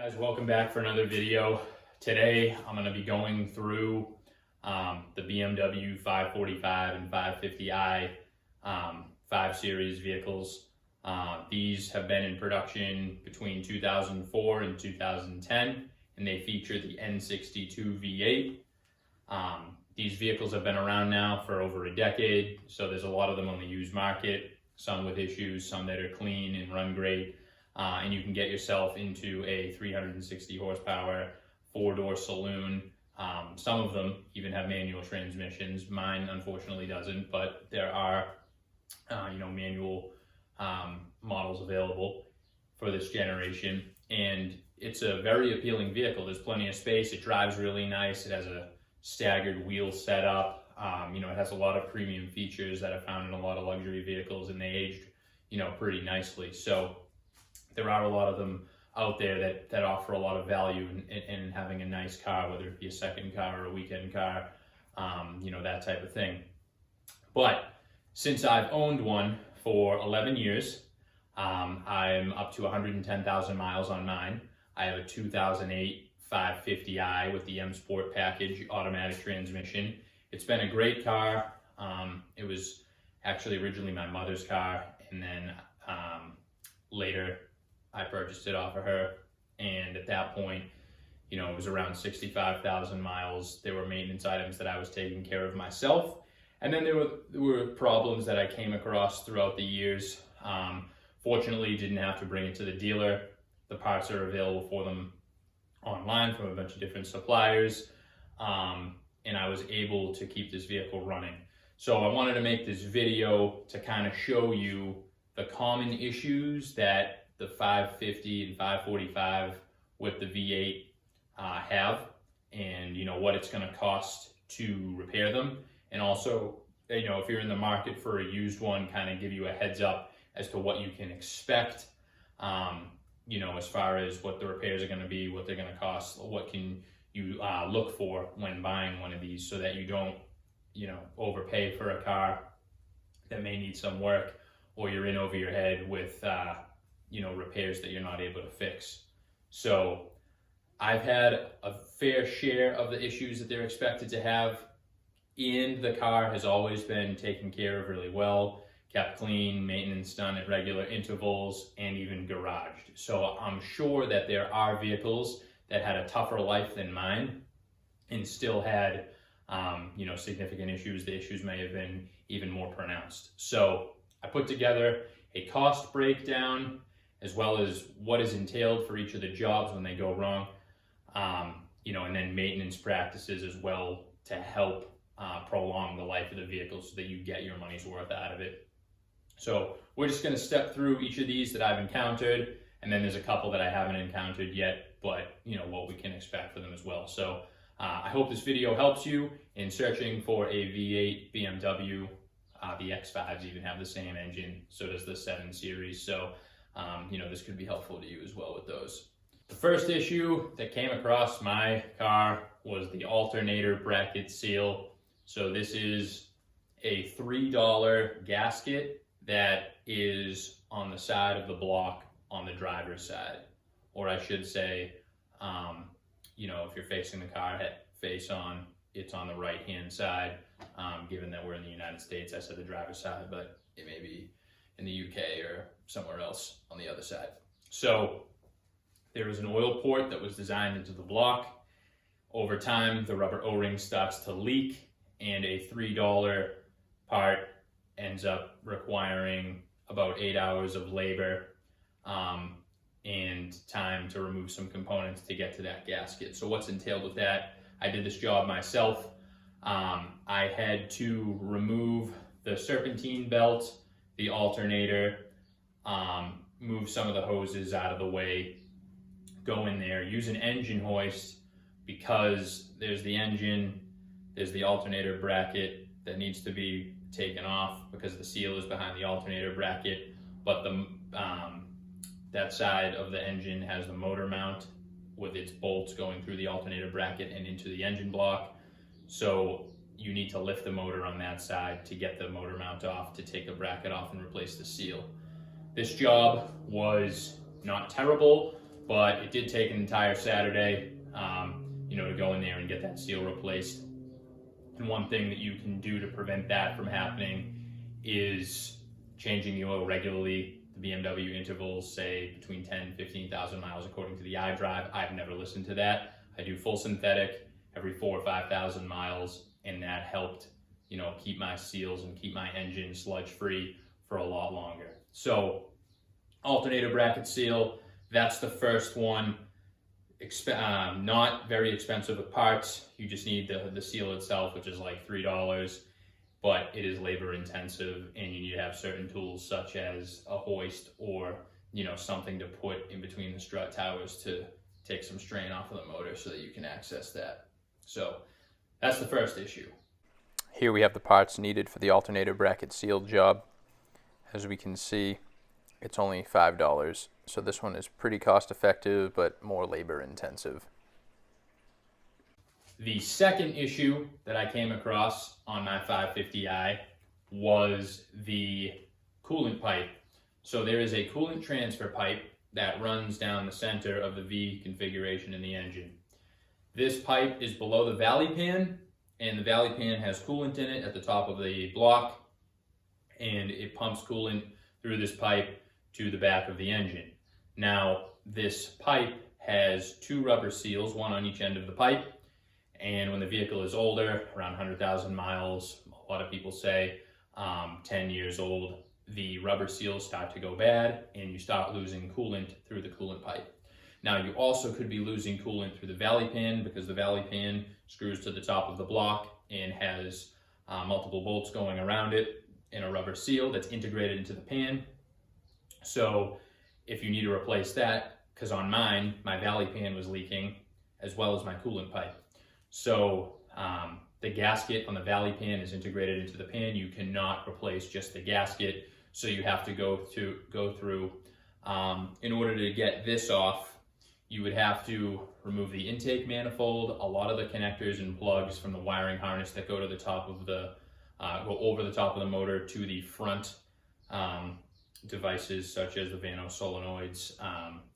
Guys, welcome back for another video. Today I'm going to be going through the BMW 545 and 550i 5 Series vehicles. These have been in production between 2004 and 2010, and they feature the N62 V8. These vehicles have been around now for over a decade, so there's a lot of them on the used market, some with issues, some that are clean and run great. And you can get yourself into a 360 horsepower, 4-door saloon. Some of them even have manual transmissions. Mine unfortunately doesn't, but there are, manual models available for this generation. And it's a very appealing vehicle. There's plenty of space. It drives really nice. It has a staggered wheel setup. It has a lot of premium features that I found in a lot of luxury vehicles, and they aged, pretty nicely. So there are a lot of them out there that offer a lot of value in having a nice car, whether it be a second car or a weekend car, that type of thing. But since I've owned one for 11 years, I'm up to 110,000 miles on mine. I have a 2008 550i with the M Sport package automatic transmission. It's been a great car. It was actually originally my mother's car, and then later I purchased it off of her, and at that point, it was around 65,000 miles. There were maintenance items that I was taking care of myself, and then there were problems that I came across throughout the years. Fortunately, didn't have to bring it to the dealer. The parts are available for them online from a bunch of different suppliers, and I was able to keep this vehicle running. So I wanted to make this video to kind of show you the common issues that the 550 and 545 with the V8 have, and what it's going to cost to repair them, and also if you're in the market for a used one, kind of give you a heads up as to what you can expect, as far as what the repairs are going to be, what they're going to cost, what can you look for when buying one of these, so that you don't overpay for a car that may need some work, or you're in over your head with repairs that you're not able to fix. So I've had a fair share of the issues that they're expected to have, and the car has always been taken care of really well, kept clean, maintenance done at regular intervals, and even garaged. So I'm sure that there are vehicles that had a tougher life than mine and still had significant issues. The issues may have been even more pronounced. So I put together a cost breakdown, as well as what is entailed for each of the jobs when they go wrong, and then maintenance practices as well to help prolong the life of the vehicle so that you get your money's worth out of it. So we're just going to step through each of these that I've encountered, and then there's a couple that I haven't encountered yet, but what we can expect for them as well. So I hope this video helps you in searching for a V8 BMW. The X5s even have the same engine, so does the 7 Series. So this could be helpful to you as well with those. The first issue that came across my car was the alternator bracket seal. So this is a $3 gasket that is on the side of the block on the driver's side. Or I should say, if you're facing the car face on, it's on the right-hand side. Given that we're in the United States, I said the driver's side, but it may be in the UK or somewhere else on the other side. So there is an oil port that was designed into the block. Over time, the rubber O-ring starts to leak, and a $3 part ends up requiring about 8 hours of labor and time to remove some components to get to that gasket. So what's entailed with that? I did this job myself. I had to remove the serpentine belt, the alternator, move some of the hoses out of the way, go in there, use an engine hoist, because there's the engine, there's the alternator bracket that needs to be taken off because the seal is behind the alternator bracket, but that side of the engine has the motor mount with its bolts going through the alternator bracket and into the engine block. So you need to lift the motor on that side to get the motor mount off, to take the bracket off and replace the seal. This job was not terrible, but it did take an entire Saturday, to go in there and get that seal replaced. And one thing that you can do to prevent that from happening is changing the oil regularly. The BMW intervals say between 10 and 15,000 miles according to the iDrive. I've never listened to that. I do full synthetic every 4,000 or 5,000 miles, and that helped, keep my seals and keep my engine sludge free for a lot longer. So alternator bracket seal, that's the first one. Not very expensive with parts. You just need the seal itself, which is like $3, but it is labor intensive, and you need to have certain tools such as a hoist or something to put in between the strut towers to take some strain off of the motor so that you can access that. So that's the first issue. Here we have the parts needed for the alternator bracket seal job. As we can see, it's only $5. So this one is pretty cost effective, but more labor intensive. The second issue that I came across on my 550i was the coolant pipe. So there is a coolant transfer pipe that runs down the center of the V configuration in the engine. This pipe is below the valley pan, and the valley pan has coolant in it at the top of the block, and it pumps coolant through this pipe to the back of the engine. Now, this pipe has 2 rubber seals, one on each end of the pipe, and when the vehicle is older, around 100,000 miles, a lot of people say 10 years old, the rubber seals start to go bad and you start losing coolant through the coolant pipe. Now, you also could be losing coolant through the valley pan because the valley pan screws to the top of the block and has multiple bolts going around it and a rubber seal that's integrated into the pan. So if you need to replace that, because on mine, my valley pan was leaking as well as my coolant pipe. So the gasket on the valley pan is integrated into the pan. You cannot replace just the gasket, so you have to go through. In order to get this off, you would have to remove the intake manifold, a lot of the connectors and plugs from the wiring harness that go to the top of go over the top of the motor to the front devices such as the Vano solenoids,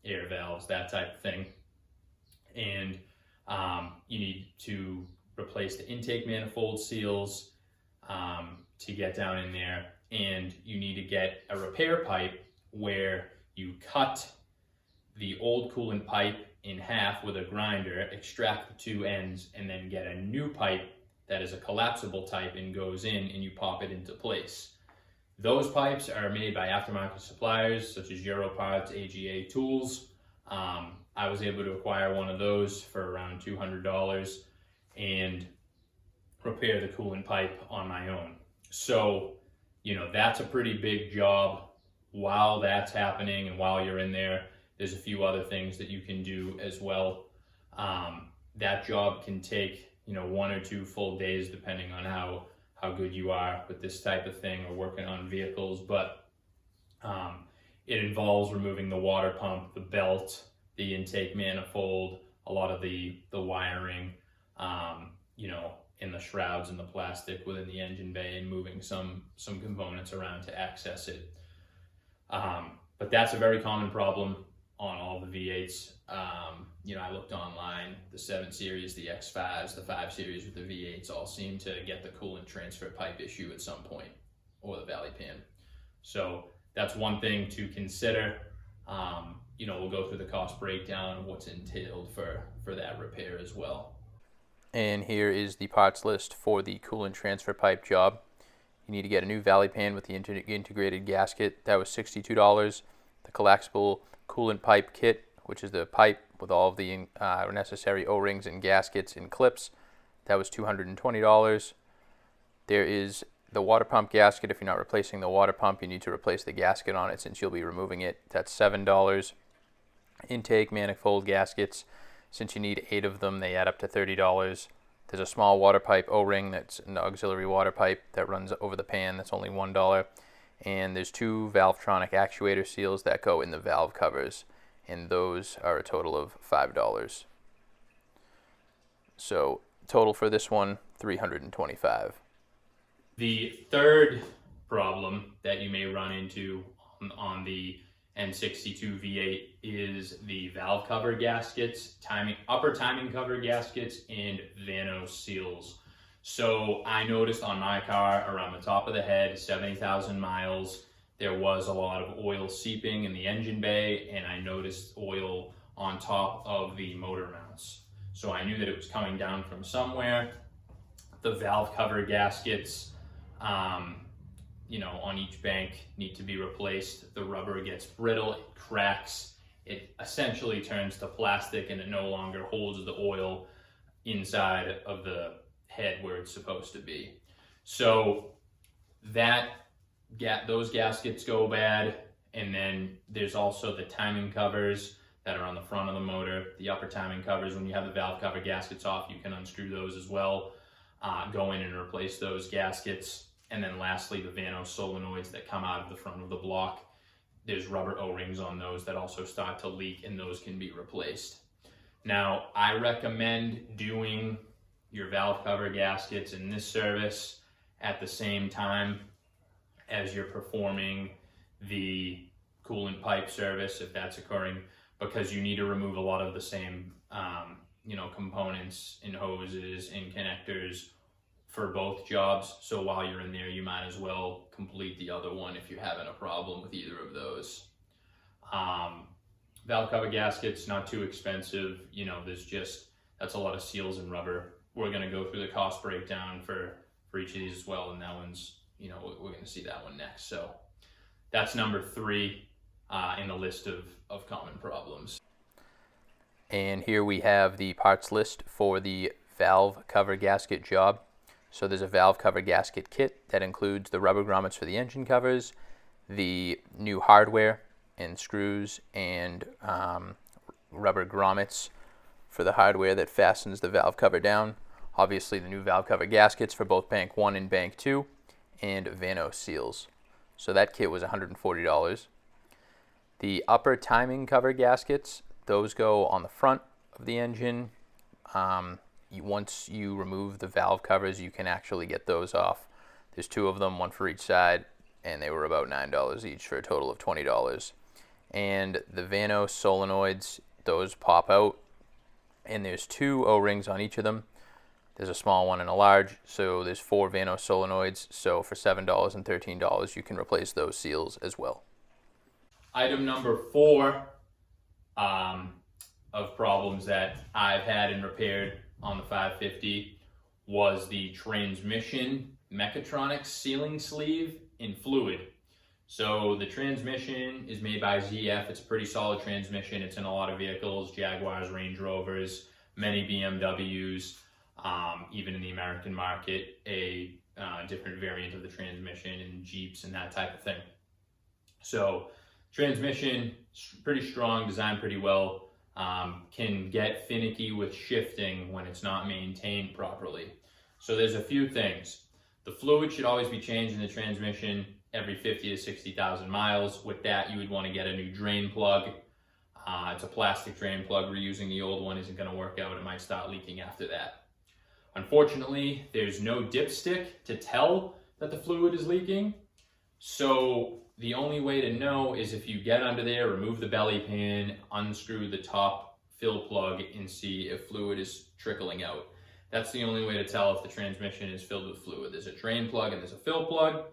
air valves, that type of thing. And you need to replace the intake manifold seals to get down in there, and you need to get a repair pipe where you cut the old coolant pipe in half with a grinder, extract the 2 ends, and then get a new pipe that is a collapsible type and goes in, and you pop it into place. Those pipes are made by aftermarket suppliers such as Europarts, AGA Tools. I was able to acquire one of those for around $200 and repair the coolant pipe on my own. So, that's a pretty big job. While that's happening and while you're in there, there's a few other things that you can do as well. That job can take, 1 or 2 full days depending on how good you are with this type of thing or working on vehicles. But it involves removing the water pump, the belt, the intake manifold, a lot of the wiring, in the shrouds and the plastic within the engine bay, and moving some components around to access it. But that's a very common problem on all the V8s. I looked online, the 7 Series, the X5s, the 5 Series with the V8s all seem to get the coolant transfer pipe issue at some point, or the valley pan. So that's one thing to consider. We'll go through the cost breakdown of what's entailed for that repair as well. And here is the parts list for the coolant transfer pipe job. You need to get a new valley pan with the integrated gasket. That was $62. The collapsible coolant pipe kit, which is the pipe with all of the necessary O-rings and gaskets and clips, that was $220. There is the water pump gasket. If you're not replacing the water pump, you need to replace the gasket on it since you'll be removing it. That's $7. Intake manifold gaskets, since you need 8 of them, they add up to $30. There's a small water pipe O-ring that's an auxiliary water pipe that runs over the pan. That's only $1. And there's 2 Valvetronic actuator seals that go in the valve covers, and those are a total of $5. So total for this one, $325. The third problem that you may run into on the and 62 V8 is the valve cover gaskets, upper timing cover gaskets, and Vano seals. So I noticed on my car around the top of the head, 70,000 miles, there was a lot of oil seeping in the engine bay, and I noticed oil on top of the motor mounts. So I knew that it was coming down from somewhere. The valve cover gaskets, on each bank need to be replaced. The rubber gets brittle, it cracks, it essentially turns to plastic, and it no longer holds the oil inside of the head where it's supposed to be. So those gaskets go bad, and then there's also the timing covers that are on the front of the motor. The upper timing covers, when you have the valve cover gaskets off, you can unscrew those as well. Go in and replace those gaskets. And then lastly, the Vano solenoids that come out of the front of the block. There's rubber O-rings on those that also start to leak, and those can be replaced. Now, I recommend doing your valve cover gaskets in this service at the same time as you're performing the coolant pipe service, if that's occurring, because you need to remove a lot of the same components and hoses and connectors for both jobs. So while you're in there, you might as well complete the other one if you're having a problem with either of those. Valve cover gaskets, not too expensive. That's a lot of seals and rubber. We're gonna go through the cost breakdown for each of these as well, and that one's, we're gonna see that one next. So that's number 3 in the list of common problems. And here we have the parts list for the valve cover gasket job. So there's a valve cover gasket kit that includes the rubber grommets for the engine covers, the new hardware and screws, and rubber grommets for the hardware that fastens the valve cover down. Obviously the new valve cover gaskets for both bank 1 and bank 2, and Vano seals. So that kit was $140. The upper timing cover gaskets, those go on the front of the engine. Once you remove the valve covers, you can actually get those off. There's 2 of them, one for each side, and they were about $9 each for a total of $20. And the Vano solenoids, those pop out, and there's 2 O-rings on each of them. There's a small one and a large, so there's 4 Vano solenoids. So for $7 and $13, you can replace those seals as well. Item number 4 of problems that I've had and repaired on the 550 was the transmission Mechatronics sealing sleeve in fluid. So the transmission is made by ZF. It's a pretty solid transmission. It's in a lot of vehicles, Jaguars, Range Rovers, many BMWs, even in the American market, a different variant of the transmission in Jeeps and that type of thing. So transmission, pretty strong, designed pretty well. Can get finicky with shifting when it's not maintained properly. So there's a few things. The fluid should always be changed in the transmission every 50 to 60,000 miles. With that, you would want to get a new drain plug. It's a plastic drain plug. Reusing the old one isn't going to work out. It might start leaking after that. Unfortunately, there's no dipstick to tell that the fluid is leaking. So the only way to know is if you get under there, remove the belly pan, unscrew the top fill plug, and see if fluid is trickling out. That's the only way to tell if the transmission is filled with fluid. There's a drain plug and there's a fill plug.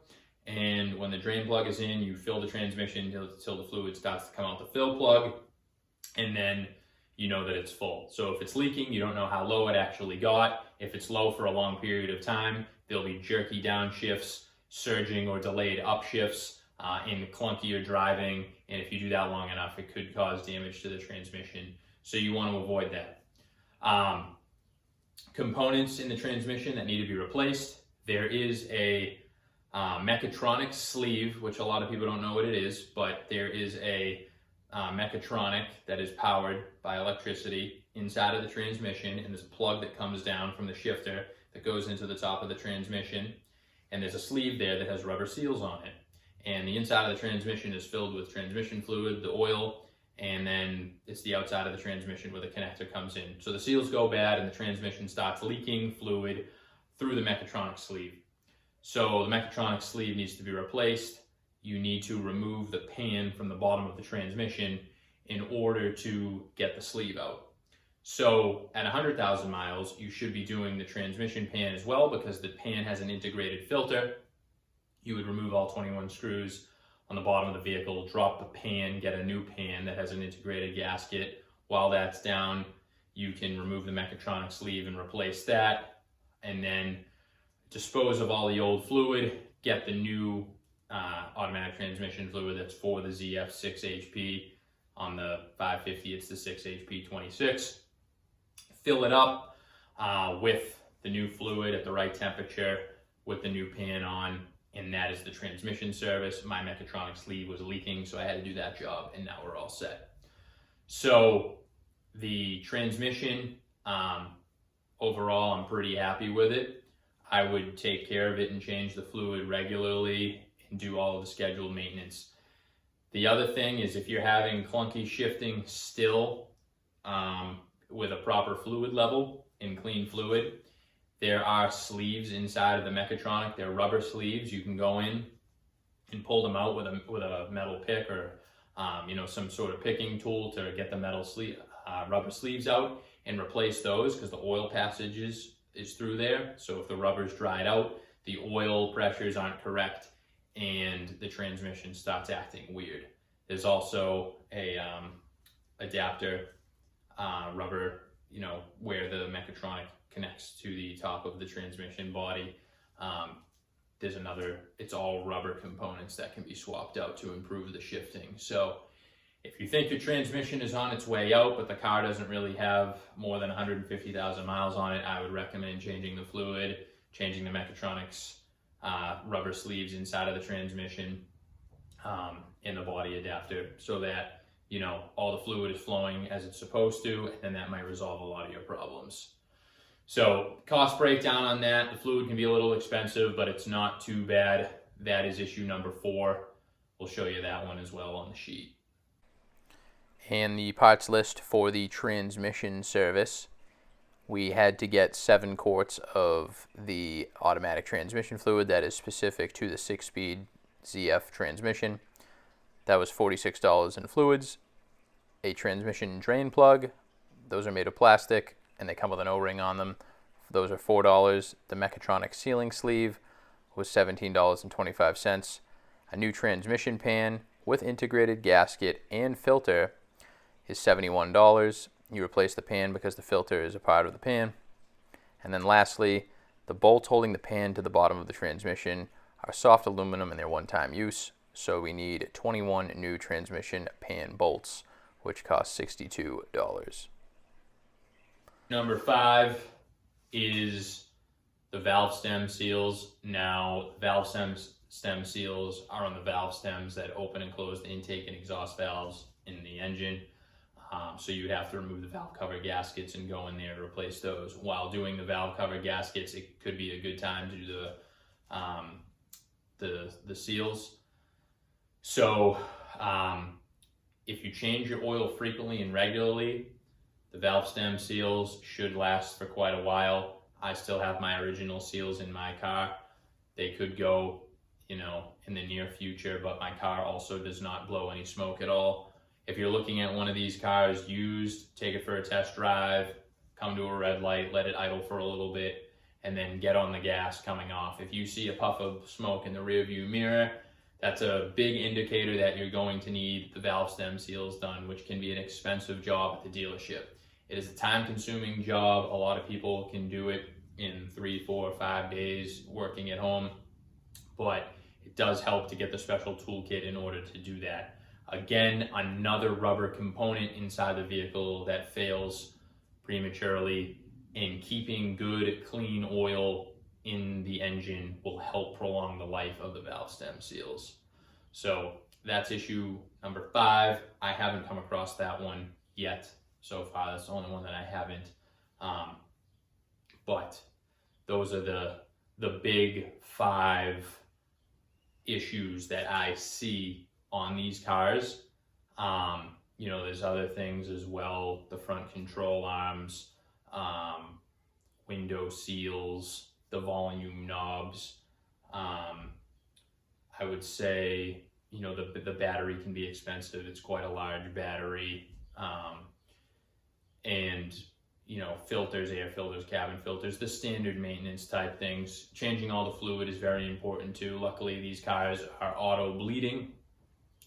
And when the drain plug is in, you fill the transmission until the fluid starts to come out the fill plug. And then you know that it's full. So if it's leaking, you don't know how low it actually got. If it's low for a long period of time, there'll be jerky downshifts, surging or delayed upshifts, in clunkier driving, and if you do that long enough, it could cause damage to the transmission. So you want to avoid that. Components in the transmission that need to be replaced. There is a Mechatronics sleeve, which a lot of people don't know what it is, but there is a Mechatronic that is powered by electricity inside of the transmission, and there's a plug that comes down from the shifter that goes into the top of the transmission, and there's a sleeve there that has rubber seals on it. And the inside of the transmission is filled with transmission fluid, the oil, and then it's the outside of the transmission where the connector comes in. So the seals go bad and the transmission starts leaking fluid through the Mechatronics sleeve. So the Mechatronics sleeve needs to be replaced. you need to remove the pan from the bottom of the transmission in order to get the sleeve out. So at 100,000 miles, you should be doing the transmission pan as well, because the pan has an integrated filter. You would remove all 21 screws on the bottom of the vehicle, drop the pan, get a new pan that has an integrated gasket. While that's down, you can remove the Mechatronics sleeve and replace that, and then dispose of all the old fluid, get the new automatic transmission fluid that's for the ZF 6HP. On the 550, it's the 6HP 26. Fill it up with the new fluid at the right temperature with the new pan on, and that is the transmission service. My Mechatronics sleeve was leaking, so I had to do that job, and now we're all set. So the transmission, overall, I'm pretty happy with it. I would take care of it and change the fluid regularly and do all of the scheduled maintenance. The other thing is, if you're having clunky shifting still with a proper fluid level and clean fluid, there are sleeves inside of the Mechatronic. They're rubber sleeves. You can go in and pull them out with a metal pick or some sort of picking tool to get the metal rubber sleeves out and replace those, because the oil passage is through there. So if the rubber's dried out, the oil pressures aren't correct and the transmission starts acting weird. There's also a adapter rubber, where the Mechatronic connects to the top of the transmission body. There's another, it's all rubber components that can be swapped out to improve the shifting. So if you think your transmission is on its way out, but the car doesn't really have more than 150,000 miles on it, I would recommend changing the fluid, changing the Mechatronics rubber sleeves inside of the transmission in the body adapter, so that all the fluid is flowing as it's supposed to, and that might resolve a lot of your problems. So cost breakdown on that: the fluid can be a little expensive, but it's not too bad. That is issue number 4. We'll show you that one as well on the sheet. And the parts list for the transmission service: we had to get 7 quarts of the automatic transmission fluid that is specific to the 6-speed ZF transmission. That was $46 in fluids. A transmission drain plug, those are made of plastic and they come with an O-ring on them. Those are $4. The Mechatronics sealing sleeve was $17.25. A new transmission pan with integrated gasket and filter is $71. You replace the pan because the filter is a part of the pan. And then lastly, the bolts holding the pan to the bottom of the transmission are soft aluminum and they're one-time use. So we need 21 new transmission pan bolts, which cost $62. Number 5 is the valve stem seals. Now, valve stem seals are on the valve stems that open and close the intake and exhaust valves in the engine. So you would have to remove the valve cover gaskets and go in there to replace those. While doing the valve cover gaskets, it could be a good time to do the seals. So if you change your oil frequently and regularly, the valve stem seals should last for quite a while. I still have my original seals in my car. They could go, in the near future, but my car also does not blow any smoke at all. If you're looking at one of these cars used, take it for a test drive, come to a red light, let it idle for a little bit, and then get on the gas coming off. If you see a puff of smoke in the rear view mirror, that's a big indicator that you're going to need the valve stem seals done, which can be an expensive job at the dealership. It is a time-consuming job. A lot of people can do it in 3, 4, 5 days working at home, but it does help to get the special toolkit in order to do that. Again, another rubber component inside the vehicle that fails prematurely, and keeping good, clean oil in the engine will help prolong the life of the valve stem seals. So that's issue number 5. I haven't come across that one yet so far. That's the only one that I haven't. But those are the big 5 issues that I see on these cars. There's other things as well: the front control arms, window seals, the volume knobs. I would say the battery can be expensive. It's quite a large battery. And filters, air filters, cabin filters, the standard maintenance type things. Changing all the fluid is very important too. Luckily, these cars are auto bleeding,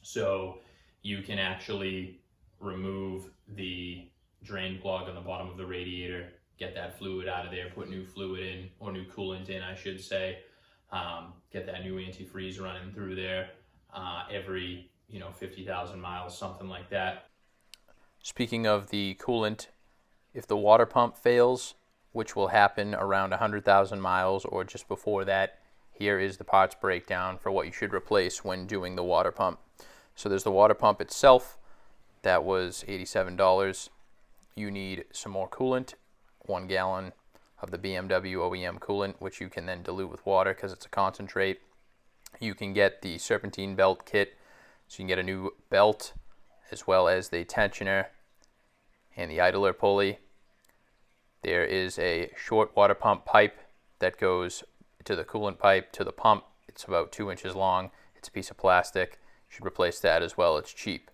so you can actually remove the drain plug on the bottom of the radiator, get that fluid out of there, put new fluid in, or new coolant in, I should say. Get that new antifreeze running through there every 50,000 miles, something like that. Speaking of the coolant, if the water pump fails, which will happen around 100,000 miles or just before that, here is the parts breakdown for what you should replace when doing the water pump. So there's the water pump itself. That was $87. You need some more coolant, 1 gallon of the BMW OEM coolant, which you can then dilute with water because it's a concentrate. You can get the serpentine belt kit, so you can get a new belt as well as the tensioner and the idler pulley. There is a short water pump pipe that goes to the coolant pipe to the pump. It's about 2 inches long. It's a piece of plastic. You should replace that as well. It's cheap.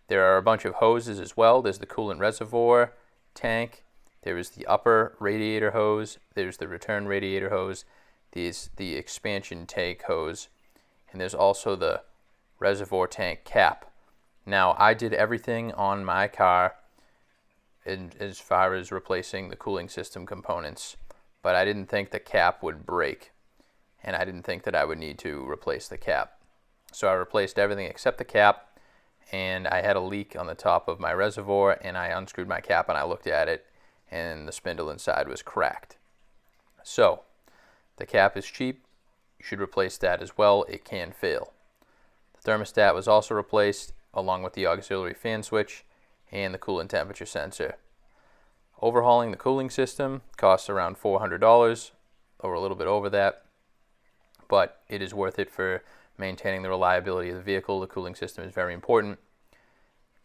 There are a bunch of hoses as well. There's the coolant reservoir tank. There is the upper radiator hose. There's the return radiator hose. There's the expansion tank hose. And there's also the reservoir tank cap. Now, I did everything on my car as far as replacing the cooling system components, but I didn't think the cap would break, and I didn't think that I would need to replace the cap. So I replaced everything except the cap, and I had a leak on the top of my reservoir, and I unscrewed my cap and I looked at it, and the spindle inside was cracked. So the cap is cheap. You should replace that as well. It can fail. The thermostat was also replaced, along with the auxiliary fan switch and the coolant temperature sensor. Overhauling the cooling system costs around $400, or a little bit over that, but it is worth it for maintaining the reliability of the vehicle. The cooling system is very important,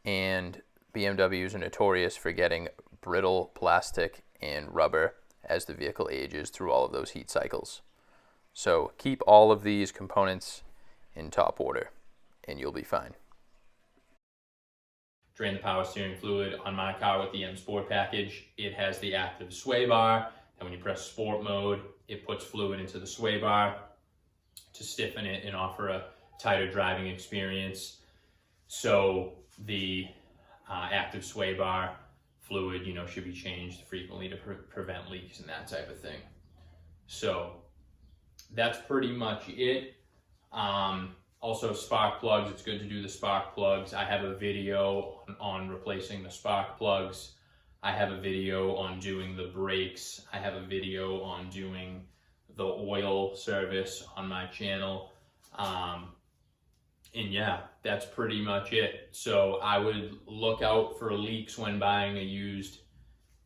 and BMWs are notorious for getting brittle plastic and rubber as the vehicle ages through all of those heat cycles. So keep all of these components in top order, and you'll be fine. Drain the power steering fluid on my car with the M Sport package. It has the active sway bar, and when you press sport mode, it puts fluid into the sway bar to stiffen it and offer a tighter driving experience. So the active sway bar fluid, should be changed frequently to prevent leaks and that type of thing. So that's pretty much it. Also, spark plugs, it's good to do the spark plugs. I have a video on replacing the spark plugs. I have a video on doing the brakes. I have a video on doing the oil service on my channel. And yeah, that's pretty much it. So I would look out for leaks when buying a used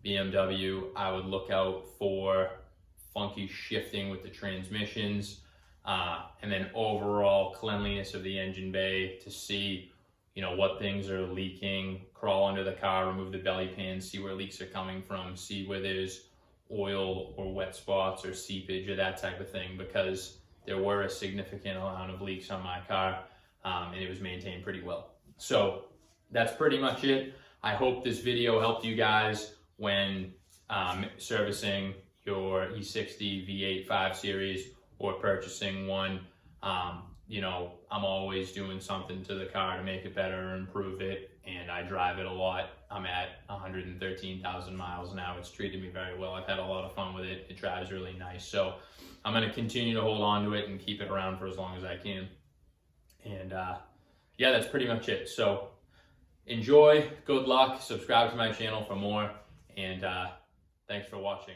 BMW. I would look out for funky shifting with the transmissions. And then overall cleanliness of the engine bay to see, what things are leaking. Crawl under the car, remove the belly pan, see where leaks are coming from, see where there's oil or wet spots or seepage or that type of thing, because there were a significant amount of leaks on my car, and it was maintained pretty well. So that's pretty much it. I hope this video helped you guys when servicing your E60 V8 5 Series or purchasing one. I'm always doing something to the car to make it better or improve it, and I drive it a lot. I'm at 113,000 miles now. It's treated me very well. I've had a lot of fun with it. It drives really nice. So I'm going to continue to hold on to it and keep it around for as long as I can. And yeah, that's pretty much it. So enjoy, good luck, subscribe to my channel for more, and thanks for watching.